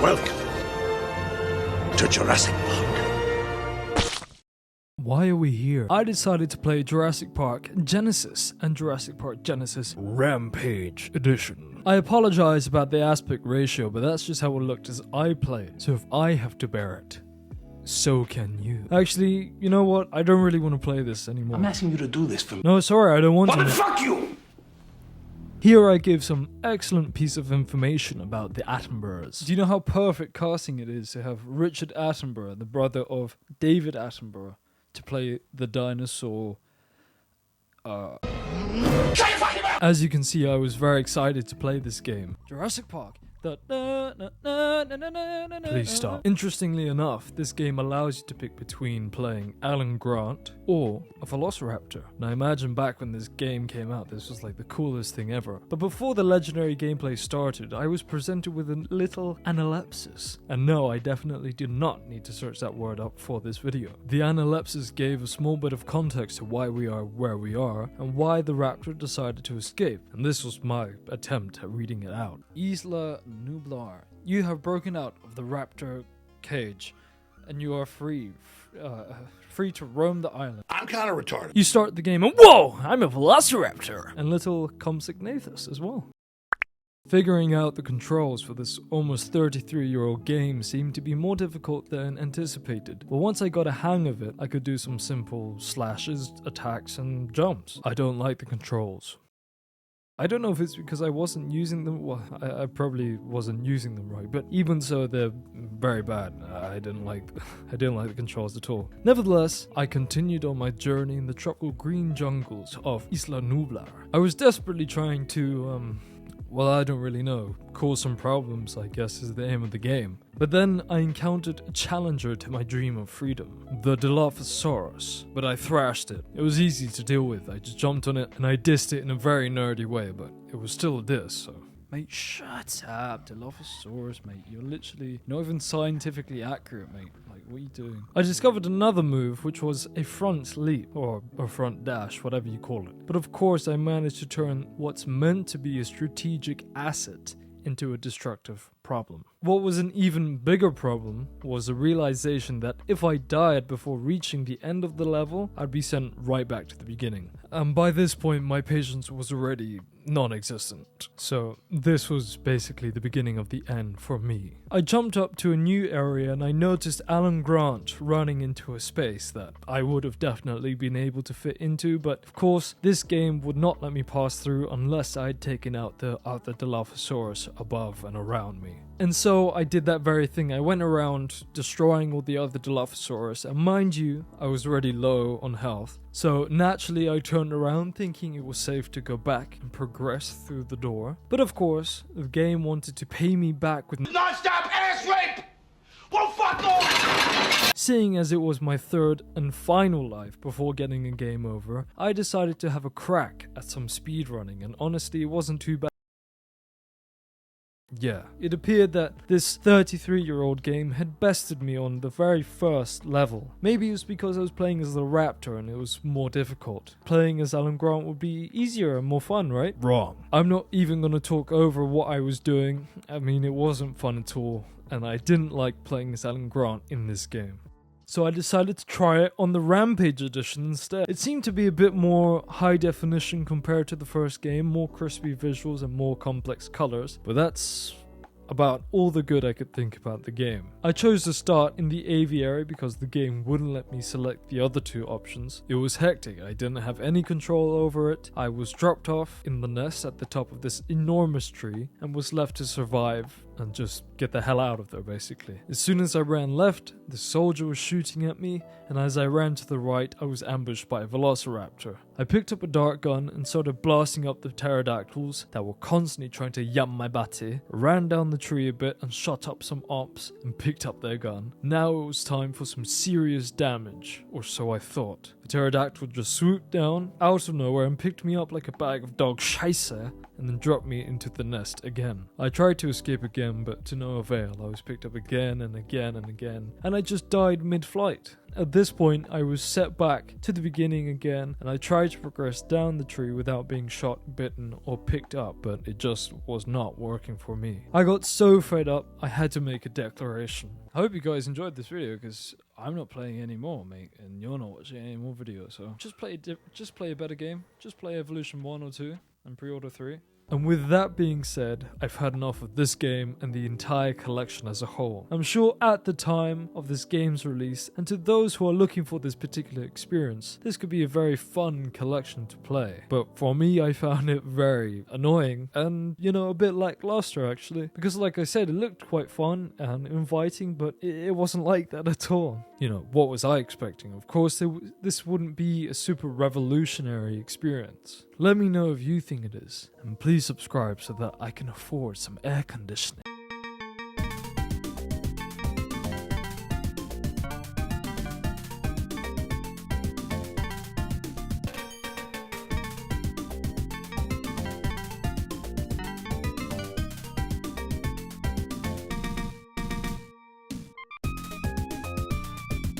Welcome to Jurassic Park. Why are we here? I decided to play Jurassic Park Genesis and Jurassic Park Genesis Rampage Edition. I apologize about the aspect ratio, but that's just how it looked as I played. So if I have to bear it, so can you. Actually, you know what? I don't really want to play this anymore. I'm asking you to do this for me. No, sorry, I don't want to. Well, then fuck you! Here I give some excellent piece of information about the Attenboroughs. Do you know how perfect casting it is to have Richard Attenborough, the brother of David Attenborough, to play the dinosaur? As you can see, I was very excited to play this game. Jurassic Park. Please stop. Interestingly enough, this game allows you to pick between playing Alan Grant or a Velociraptor. Now imagine back when this game came out, this was like the coolest thing ever. But before the legendary gameplay started, I was presented with a little analepsis. And no, I definitely did not need to search that word up for this video. The analepsis gave a small bit of context to why we are where we are and why the raptor decided to escape. And this was my attempt at reading it out. Isla Nublar. You have broken out of the raptor cage, and you are free to roam the island. I'm kind of retarded. You start the game and whoa, I'm a velociraptor! And little Compsognathus as well. Figuring out the controls for this almost 33-year-old game seemed to be more difficult than anticipated. But once I got a hang of it, I could do some simple slashes, attacks, and jumps. I don't like the controls. I don't know if it's because I wasn't using them. Well, I probably wasn't using them right, but even so, they're very bad. I didn't like the controls at all. Nevertheless, I continued on my journey in the tropical green jungles of Isla Nublar. I was desperately trying to, well, I don't really know, cause some problems, I guess is the aim of the game. But then I encountered a challenger to my dream of freedom, the Dilophosaurus, but I thrashed it. It was easy to deal with. I just jumped on it and I dissed it in a very nerdy way, but it was still a diss, so. Mate, shut up, Dilophosaurus, mate. You're literally not even scientifically accurate, mate. Like, what are you doing? I discovered another move, which was a front leap, or a front dash, whatever you call it. But of course, I managed to turn what's meant to be a strategic asset into a destructive problem. What was an even bigger problem was the realization that if I died before reaching the end of the level, I'd be sent right back to the beginning. And by this point, my patience was already non-existent. So this was basically the beginning of the end for me. I jumped up to a new area and I noticed Alan Grant running into a space that I would have definitely been able to fit into, but of course this game would not let me pass through unless I'd taken out the other Dilophosaurus above and around me. And so I did that very thing. I went around destroying all the other Dilophosaurus, and mind you, I was already low on health. So naturally I turned around thinking it was safe to go back and progress through the door. But of course, the game wanted to pay me back with Non-stop ass rape! Well, fuck off! Seeing as it was my third and final life before getting a game over, I decided to have a crack at some speedrunning, and honestly it wasn't too bad. Yeah, it appeared that this 33-year-old game had bested me on the very first level. Maybe it was because I was playing as the raptor and it was more difficult. Playing as Alan Grant would be easier and more fun, right? Wrong. I'm not even going to talk over what I was doing. I mean, it wasn't fun at all, and I didn't like playing as Alan Grant in this game. So I decided to try it on the Rampage edition instead. It seemed to be a bit more high definition compared to the first game, more crispy visuals and more complex colors, but that's about all the good I could think about the game. I chose to start in the aviary because the game wouldn't let me select the other two options. It was hectic, I didn't have any control over it. I was dropped off in the nest at the top of this enormous tree and was left to survive and just get the hell out of there basically. As soon as I ran left, the soldier was shooting at me, and as I ran to the right, I was ambushed by a velociraptor. I picked up a dart gun and started blasting up the pterodactyls that were constantly trying to yam my bati, ran down the tree a bit and shot up some ops and picked up their gun. Now it was time for some serious damage, or so I thought. The pterodactyl just swooped down out of nowhere and picked me up like a bag of dog scheisse and then dropped me into the nest again. I tried to escape again, but to no avail. I was picked up again and again and again, and I just died mid-flight. At this point, I was set back to the beginning again, and I tried to progress down the tree without being shot, bitten, or picked up, but it just was not working for me. I got so fed up, I had to make a declaration. I hope you guys enjoyed this video, because I'm not playing anymore, mate, and you're not watching any more videos, so just play a better game. Just play Evolution 1 or 2, and pre-order 3. And with that being said, I've had enough of this game and the entire collection as a whole. I'm sure at the time of this game's release, and to those who are looking for this particular experience, this could be a very fun collection to play. But for me, I found it very annoying and, you know, a bit lackluster actually. Because like I said, it looked quite fun and inviting, but it wasn't like that at all. You know, what was I expecting? Of course, this wouldn't be a super revolutionary experience. Let me know if you think it is, and please subscribe so that I can afford some air conditioning.